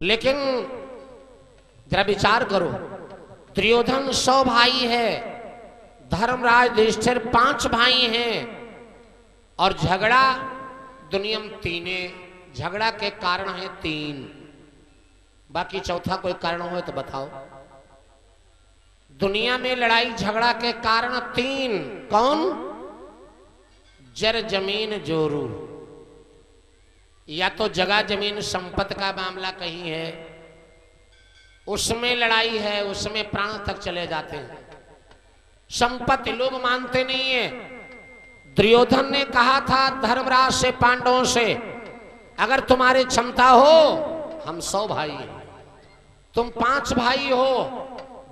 लेकिन जरा विचार करो, दुर्योधन 100 भाई है, धर्मराज युधिष्ठिर 5 भाई हैं और झगड़ा दुनिया में 3 है। झगड़ा के कारण है 3, बाकी चौथा कोई कारण हो तो बताओ। दुनिया में लड़ाई झगड़ा के कारण 3, कौन? जर जमीन जोरू, या तो जगह जमीन संपत्ति का मामला कहीं है, उसमें लड़ाई है, उसमें प्राण तक चले जाते हैं। संपत्ति लोग मानते नहीं है। दुर्योधन ने कहा था धर्मराज से, पांडवों से, अगर तुम्हारी क्षमता हो हम 100 भाई हैं, तुम 5 भाई हो,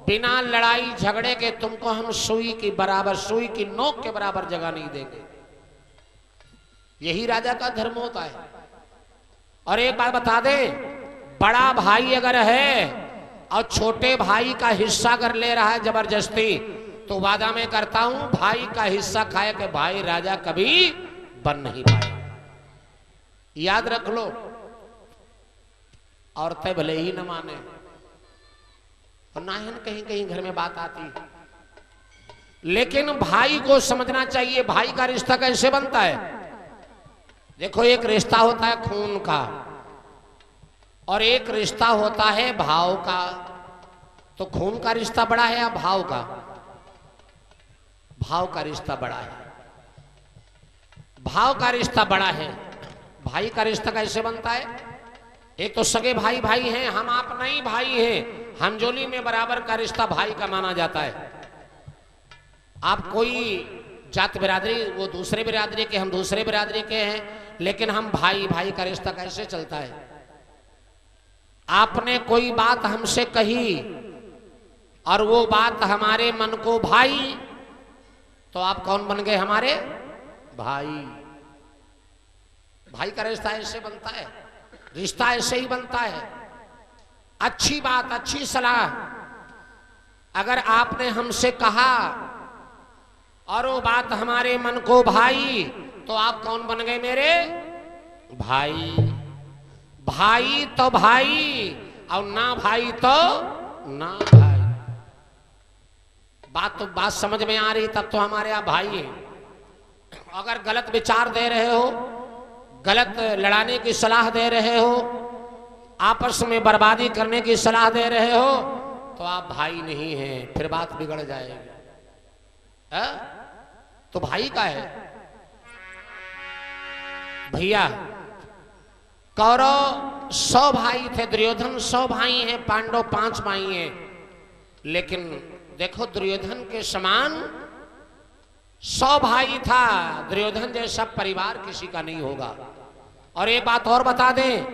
बिना लड़ाई झगड़े के तुमको हम सुई की बराबर, सुई की नोक के बराबर जगह नहीं देंगे। यही राजा का धर्म होता है। और एक बात बता दे, बड़ा भाई अगर है और छोटे भाई का हिस्सा अगर ले रहा है जबरदस्ती, तो वादा मैं करता हूं भाई का हिस्सा खाए के भाई राजा कभी बन नहीं पाए। याद रख लो। औरतें भले ही न माने और ना ही कहीं कहीं घर में बात आती, लेकिन भाई को समझना चाहिए भाई का रिश्ता कैसे बनता है। देखो, एक रिश्ता होता है खून का और एक रिश्ता होता है भाव का। तो खून का रिश्ता बड़ा है या भाव का? भाव का रिश्ता बड़ा है। भाव का रिश्ता बड़ा है। भाई का रिश्ता कैसे बनता है? एक तो सगे भाई भाई हैं, हम आप नहीं भाई हैं, हमजोली में बराबर का रिश्ता भाई का माना जाता है। आप कोई जात बिरादरी, वो दूसरे बिरादरी के, हम दूसरे बिरादरी के हैं, लेकिन हम भाई भाई का रिश्ता कैसे चलता है? आपने कोई बात हमसे कही और वो बात हमारे मन को भाई, तो आप कौन बन गए? हमारे भाई। भाई का रिश्ता ऐसे बनता है, रिश्ता ऐसे ही बनता है। अच्छी बात, अच्छी सलाह अगर आपने हमसे कहा और वो बात हमारे मन को भाई, तो आप कौन बन गए? मेरे भाई। भाई तो भाई और ना भाई तो ना भाई। बात समझ में आ रही, तब तो हमारे आप भाई हैं। अगर गलत विचार दे रहे हो, गलत लड़ाने की सलाह दे रहे हो, आपस में बर्बादी करने की सलाह दे रहे हो, तो आप भाई नहीं हैं, फिर बात बिगड़ जाएगी। तो भाई का है भैया। कौरव 100 भाई थे, दुर्योधन 100 भाई हैं, पांडव 5 भाई हैं। लेकिन देखो, दुर्योधन के समान 100 भाई था, दुर्योधन जैसा परिवार किसी का नहीं होगा। और एक बात और बता दें,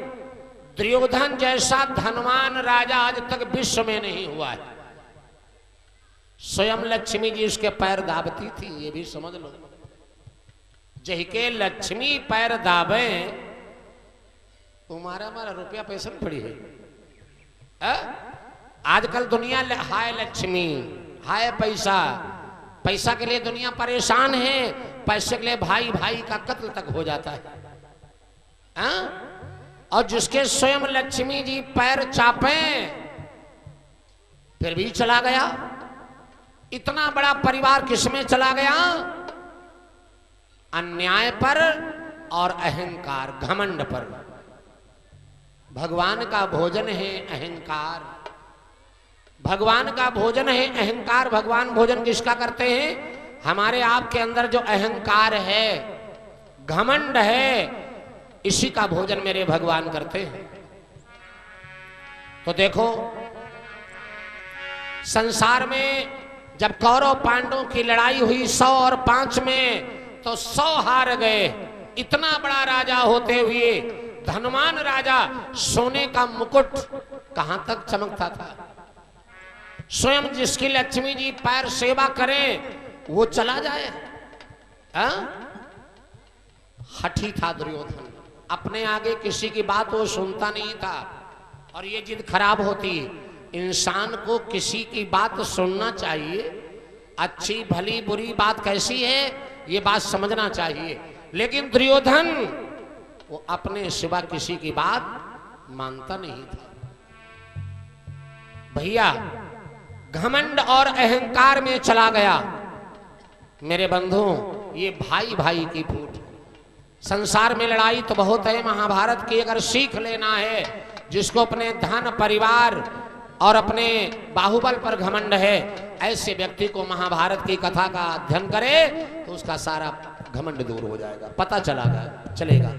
दुर्योधन जैसा धनवान राजा आज तक विश्व में नहीं हुआ है। स्वयं लक्ष्मी जी उसके पैर दाबती थी, ये भी समझ लो। जहिके लक्ष्मी पैर दाबे, तुम्हारा हमारा रुपया पैसा में पड़ी है। आजकल दुनिया हाय लक्ष्मी, हाय पैसा, पैसा के लिए दुनिया परेशान है, पैसे के लिए भाई भाई का कत्ल तक हो जाता है। और जिसके स्वयं लक्ष्मी जी पैर चापे, फिर भी चला गया। इतना बड़ा परिवार किसमें चला गया? अन्याय पर और अहंकार, घमंड पर। भगवान का भोजन है अहंकार, भगवान का भोजन है अहंकार। भगवान भोजन किसका करते हैं? हमारे आपके अंदर जो अहंकार है, घमंड है, इसी का भोजन मेरे भगवान करते हैं। तो देखो, संसार में जब कौरव पांडवों की लड़ाई हुई 100 और 5 में, तो 100 हार गए। इतना बड़ा राजा होते हुए, धनवान राजा, सोने का मुकुट कहां तक चमकता था। स्वयं जिसकी लक्ष्मी जी पैर सेवा करें, वो चला जाए। हठी था दुर्योधन, अपने आगे किसी की बात वो सुनता नहीं था। और ये जिद खराब होती, इंसान को किसी की बात सुनना चाहिए। अच्छी भली बुरी बात कैसी है, ये बात समझना चाहिए। लेकिन दुर्योधन वो अपने सिवा किसी की बात मानता नहीं था। भैया घमंड और अहंकार में चला गया। मेरे बंधु, ये भाई भाई की फूट। संसार में लड़ाई तो बहुत है, महाभारत की अगर सीख लेना है, जिसको अपने धन परिवार और अपने बाहुबल पर घमंड है, ऐसे व्यक्ति को महाभारत की कथा का अध्ययन करे तो उसका सारा घमंड दूर हो जाएगा, पता चलेगा।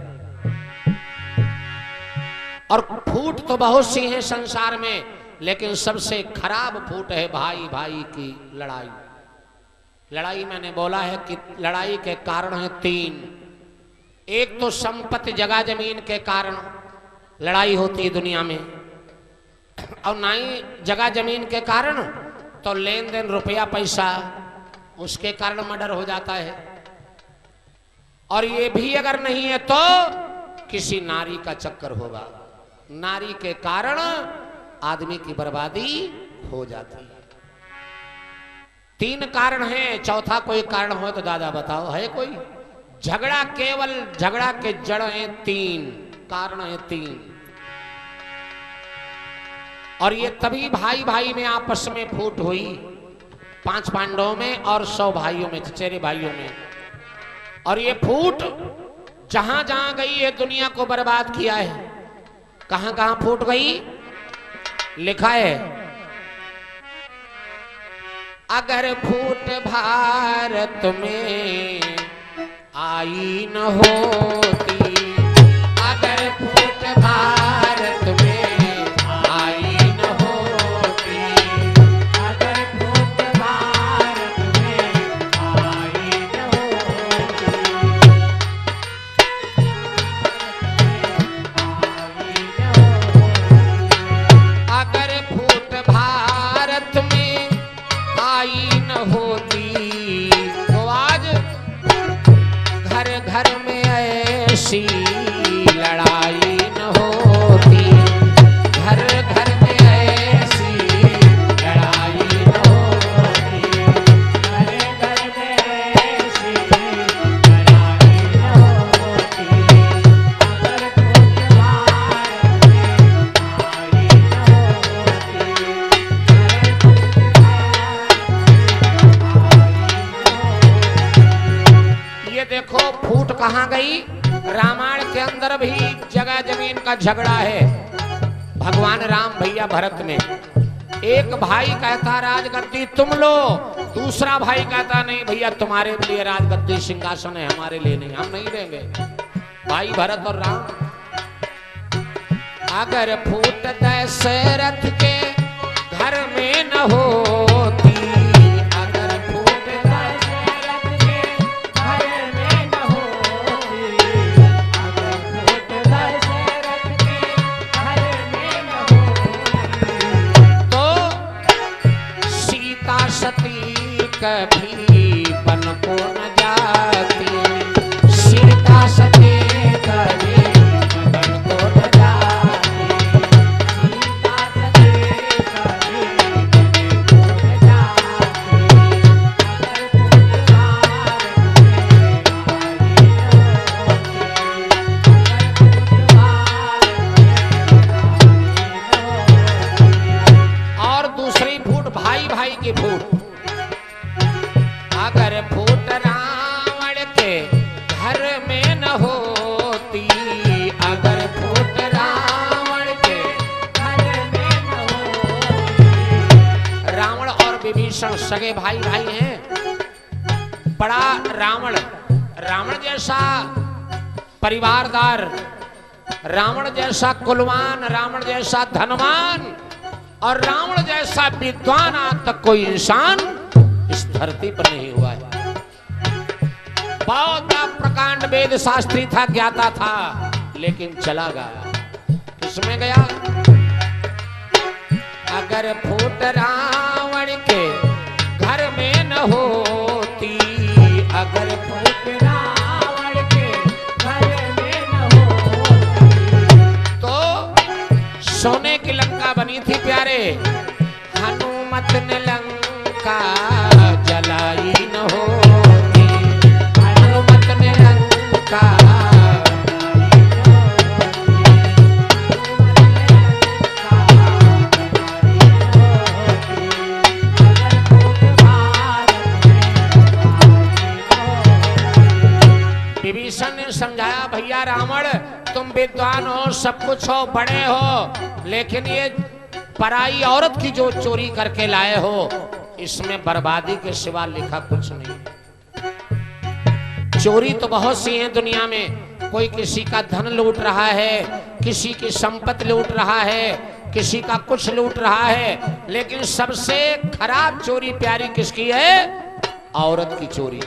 और फूट तो बहुत सी है संसार में, लेकिन सबसे खराब फूट है भाई भाई की लड़ाई। लड़ाई मैंने बोला है कि लड़ाई के कारण है 3। एक तो संपत्ति जगह जमीन के कारण लड़ाई होती है दुनिया में, और ना ही जगह जमीन के कारण तो लेन देन रुपया पैसा, उसके कारण मर्डर हो जाता है। और ये भी अगर नहीं है तो किसी नारी का चक्कर होगा, नारी के कारण आदमी की बर्बादी हो जाती है। 3 कारण हैं, चौथा कोई कारण हो तो दादा बताओ, है कोई? झगड़ा, केवल झगड़ा के जड़ हैं 3, कारण है 3। और ये तभी भाई भाई में आपस में फूट हुई, 5 पांडवों में और 100 भाइयों में, चचेरे भाइयों में। और ये फूट जहां जहां गई है दुनिया को बर्बाद किया है। कहां कहां फूट गई? लिखा है, अगर फूट भारत में आई न होती, अगर फूट भारत में आई न होती, अगर फूट भारत में आई न होती, अगर फूट भारत में आई न होती तो आज घर घर में ऐसी लड़ाई न होती, घर घर में ऐसी लड़ाई न होती, घर घर में ऐसी लड़ाई न होती, अगर फूट भारत में आई न होती, ये देखो फूट कहां गई। रामायण के अंदर भी जगह जमीन का झगड़ा है। भगवान राम भैया भरत में, एक भाई कहता राजगद्दी तुम लो, दूसरा भाई कहता नहीं भैया तुम्हारे लिए राजगद्दी सिंहासन है, हमारे लिए नहीं, हम नहीं देंगे। भाई भरत और राम। अगर फूट दशरथ के घर में न होती, अगर फूट दशरथ के घर में न होती, अगर फूट दशरथ के घर में न होती, तो सीता सती कभी बन को न जाती, सीता सती कभी बन को न जाती, सीता सती कभी बन को न जाती, अगर फूट भारत में आई न होती, अगर फूट भारत में आई न होती। और दूसरी फूट भाई भाई की फूट। अगर फूट रावण के घर में न होती, अगर फूट रावण के घर में न होती, रावण और विभीषण सगे भाई भाई हैं। बड़ा रावण, रावण जैसा परिवारदार, रावण जैसा कुलवान, रावण जैसा धनवान और रावण जैसा विद्वान आज तक कोई इंसान इस धरती पर नहीं हुआ है। बहुत प्रकांड वेद शास्त्री था, ज्ञाता था, लेकिन चला गया। किसमें गया? अगर फूट रावण के घर में न होती, अगर फूट रावण के घर में न होती, तो सोने की लंका बनी थी प्यारे। हनुमत ने लंका जलाई न होती, हनुमत ने लंका जलाई न होती, विद्वान हो, सब कुछ हो, बड़े हो, लेकिन ये पराई औरत की जो चोरी करके लाए हो, इसमें बर्बादी के सिवा लिखा कुछ नहीं। चोरी तो बहुत सी है दुनिया में, कोई किसी का धन लूट रहा है, किसी की संपत्ति लूट रहा है, किसी का कुछ लूट रहा है, लेकिन सबसे खराब चोरी प्यारी किसकी है? औरत की चोरी।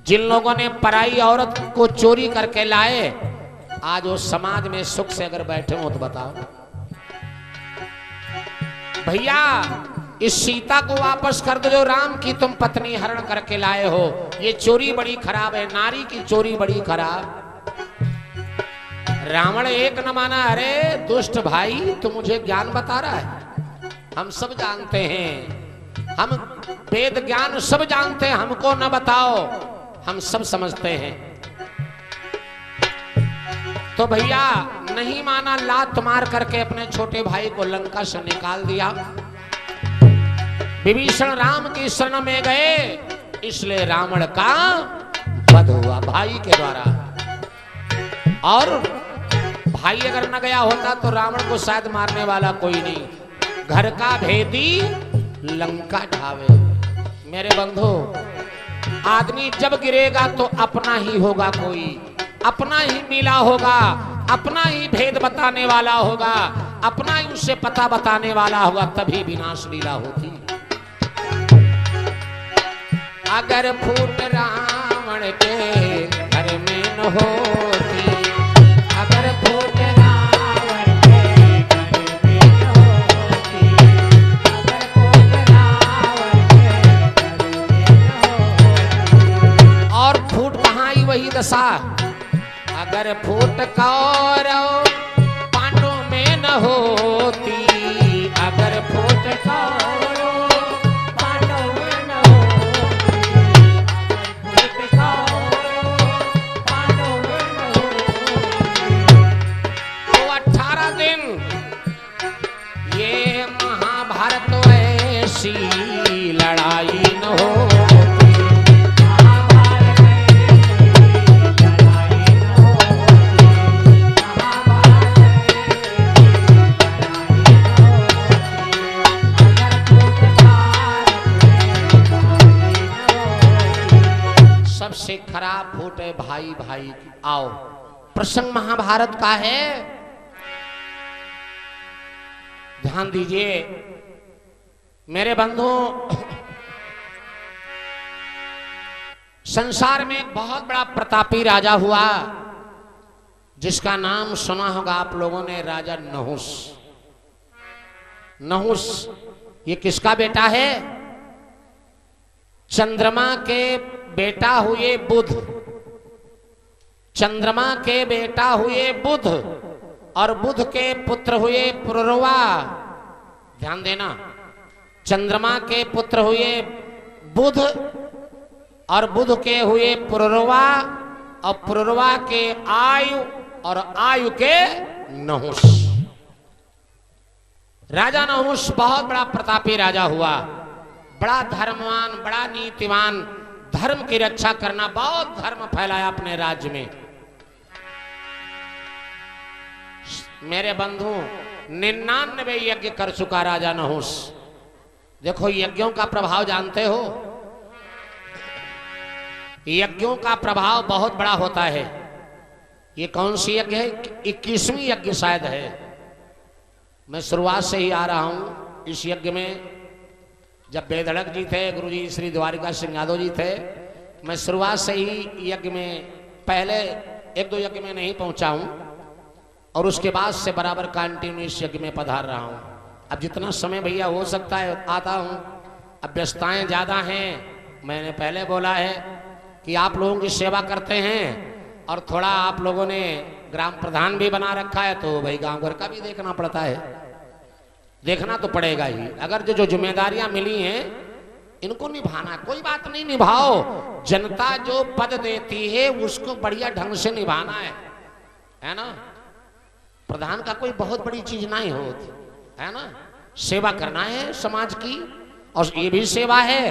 जिन लोगों ने पराई औरत को चोरी करके लाए, आज वो समाज में सुख से अगर बैठे हो तो बताओ भैया, इस सीता को वापस कर दो जो राम की तुम पत्नी हरण करके लाए हो। ये चोरी बड़ी खराब है, नारी की चोरी बड़ी खराब। रावण एक न माना, अरे दुष्ट भाई तू मुझे ज्ञान बता रहा है, हम सब जानते हैं, हम वेद ज्ञान सब जानते हैं, हमको न बताओ, हम सब समझते हैं। तो भैया नहीं माना, लात मार करके अपने छोटे भाई को लंका से निकाल दिया। विभीषण राम की शरण में गए, इसलिए रावण का वध हुआ भाई के द्वारा। और भाई अगर न गया होता तो रावण को शायद मारने वाला कोई नहीं। घर का भेदी लंका ढावे। मेरे बंधु, आदमी जब गिरेगा तो अपना ही होगा, कोई अपना ही मिला होगा, अपना ही भेद बताने वाला होगा, अपना ही उसे पता बताने वाला होगा, तभी विनाश लीला होती। अगर फूट रावण के घर में न होती, अगर फूट रावण के घर में न होती, अगर फूट रावण के घर में न होती। और फूट कहाँ आई? वही दशा, अगर फूट कौरव पांडवों में न होती, अगर फूट कौरव पांडवों में न होती, अगर फूट कौरव पांडवों में न होती, तो 18 दिन ये महाभारत ऐसी लड़ाई न हो। सबसे खराब फूट है भाई भाई की। आओ, प्रसंग महाभारत का है, ध्यान दीजिए मेरे बंधु। संसार में एक बहुत बड़ा प्रतापी राजा हुआ, जिसका नाम सुना होगा आप लोगों ने, राजा नहुस। नहुस ये किसका बेटा है? चंद्रमा के बेटा हुए बुध, चंद्रमा के बेटा हुए बुध, और बुध के पुत्र हुए पुरुरवा। ध्यान देना, चंद्रमा के पुत्र हुए बुध, और बुध के हुए पुरुरवा, और पुरुरवा के आयु, और आयु के नहुस। राजा नहुस बहुत बड़ा प्रतापी राजा हुआ, बड़ा धर्मवान, बड़ा नीतिवान, धर्म की रक्षा करना, बहुत धर्म फैलाया अपने राज्य में। मेरे बंधु 99 यज्ञ कर चुका राजा नहुस। देखो यज्ञों का प्रभाव जानते हो, यज्ञों का प्रभाव बहुत बड़ा होता है। ये कौन सी यज्ञ है? 21वीं यज्ञ शायद है। मैं शुरुआत से ही आ रहा हूं इस यज्ञ में। जब बेधड़क जी थे, गुरु जी श्री द्वारिका सिंह यादव जी थे, मैं शुरुआत से ही यज्ञ में, पहले 1-2 यज्ञ में नहीं पहुंचा हूं, और उसके बाद से बराबर कंटिन्यू इस यज्ञ में पधार रहा हूं। अब जितना समय भैया हो सकता है आता हूं। अब व्यस्तताएं ज़्यादा हैं। मैंने पहले बोला है कि आप लोगों की सेवा करते हैं, और थोड़ा आप लोगों ने ग्राम प्रधान भी बना रखा है, तो भाई गांव घर का भी देखना पड़ता है, देखना तो पड़ेगा ही। अगर जो जिम्मेदारियां मिली हैं इनको निभाना, कोई बात नहीं, निभाओ। जनता जो पद देती है उसको बढ़िया ढंग से निभाना है ना। प्रधान का कोई बहुत बड़ी चीज नहीं होती है ना, सेवा करना है समाज की, और ये भी सेवा है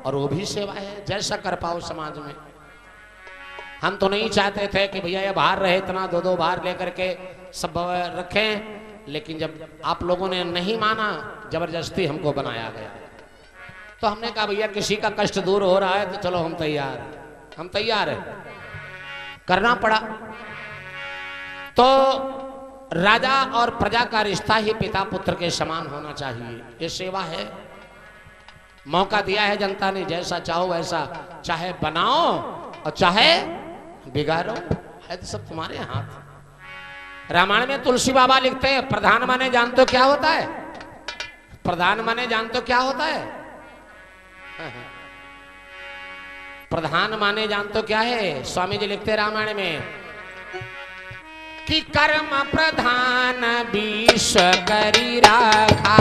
और वो भी सेवा है, जैसा कर पाओ समाज में। हम तो नहीं चाहते थे कि भैया ये बाहर रहे, इतना दो दो बाहर लेकर के सब रखें, लेकिन जब आप लोगों ने नहीं माना, जबरदस्ती हमको बनाया गया। तो हमने कहा भैया किसी का कष्ट दूर हो रहा है तो चलो हम तैयार हैं, करना पड़ा। तो राजा और प्रजा का रिश्ता ही पिता पुत्र के समान होना चाहिए, ये सेवा है। मौका दिया है जनता ने, जैसा चाहो वैसा, चाहे बनाओ और चाहे बिगाड़ो, है तो सब तुम्हारे हाथ। रामायण में तुलसी बाबा लिखते हैं, प्रधान माने जानते हो क्या होता है? प्रधान माने जानते हो क्या होता है? प्रधान माने जानते हो क्या है? स्वामी जी लिखते हैं रामायण में कि कर्म प्रधान विश्व करी राखा,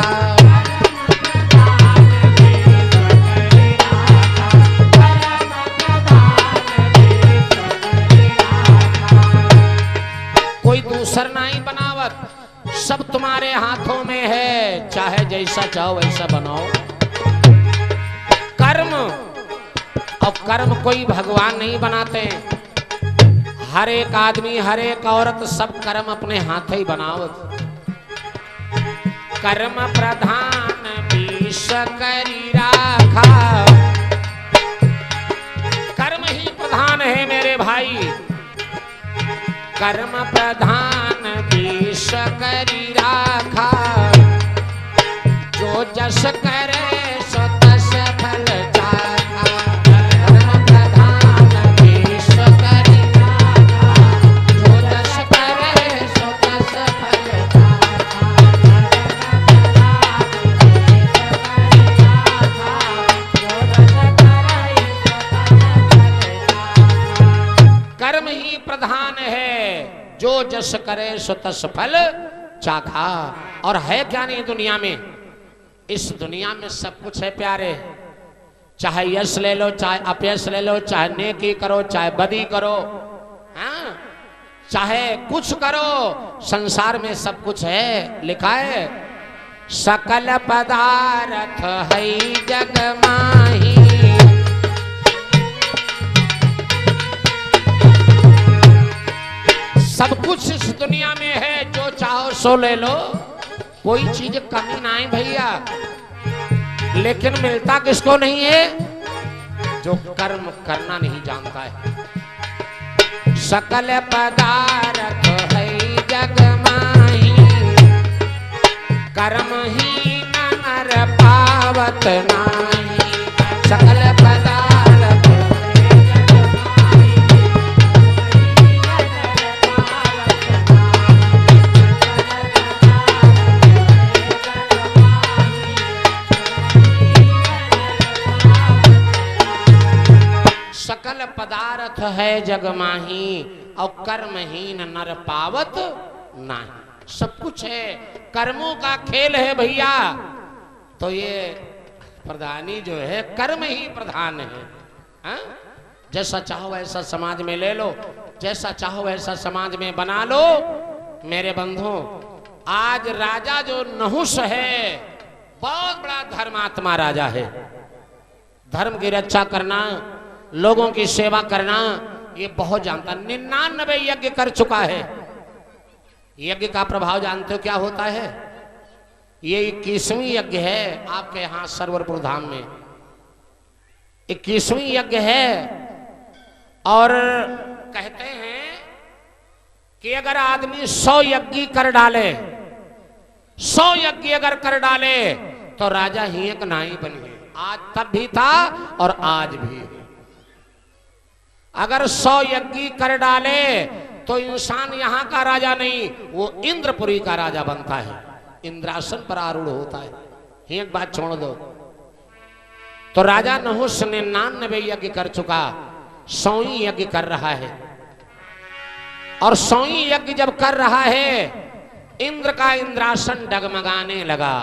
कोई दूसर नहीं बनावत, सब तुम्हारे हाथों में है, चाहे जैसा चाहो वैसा बनाओ। कर्म, और कर्म कोई भगवान नहीं बनाते, हर एक आदमी हर एक औरत सब कर्म अपने हाथ ही बनावत। कर्म प्रधान विश्व करी राखा, कर्म ही प्रधान है मेरे भाई, कर्म प्रधान विश्व करी राखा, जो जस करे सो तस फल चाखा। कर्म प्रधान विश्व करी राखा, जो जस करे सो तस फल चाखा। कर्म ही प्रधान है, जो जस करे सो तस फल चाखा। और है क्या नहीं दुनिया में, इस दुनिया में सब कुछ है प्यारे, चाहे यश ले लो, चाहे अपयश ले लो, चाहे नेकी करो, चाहे बदी करो, हाँ? चाहे कुछ करो, संसार में सब कुछ है। लिखा है सकल पदार्थ है जग माही, सब कुछ इस दुनिया में है, जो चाहो सो ले लो, कोई चीज कमी ना है भैया। लेकिन मिलता किसको नहीं है? जो कर्म करना नहीं जानता है। सकल पदार्थ है जग माही, कर्म ही नर पावत नाही। सकल पदार्थ सकल पदार्थ है जग माही, और कर्महीन नर पावत नाही। सब कुछ है, कर्मों का खेल है भैया। तो ये प्रधानी जो है कर्म ही प्रधान है, हा? जैसा चाहो वैसा समाज में ले लो, जैसा चाहो वैसा समाज में बना लो। मेरे बंधु, आज राजा जो नहुष है, बहुत बड़ा धर्मात्मा राजा है। धर्म की रक्षा करना, लोगों की सेवा करना, ये बहुत जानता। 99 यज्ञ कर चुका है। यज्ञ का प्रभाव जानते हो क्या होता है? ये 21वीं यज्ञ है आपके यहाँ सरवरपुर धाम में, 21वीं यज्ञ है। और कहते हैं कि अगर आदमी 100 यज्ञ कर डाले, 100 यज्ञ अगर कर डाले तो राजा ही एक नाई बने। आज तब भी था और आज भी है। अगर 100 यज्ञ कर डाले तो इंसान यहाँ का राजा नहीं, वो इंद्रपुरी का राजा बनता है, इंद्रासन पर आरूढ़ होता है। एक बात छोड़ दो, तो राजा नहुष 99 यज्ञ कर चुका, 100वीं यज्ञ कर रहा है। और 100वीं यज्ञ जब कर रहा है, इंद्र का इंद्रासन डगमगाने लगा।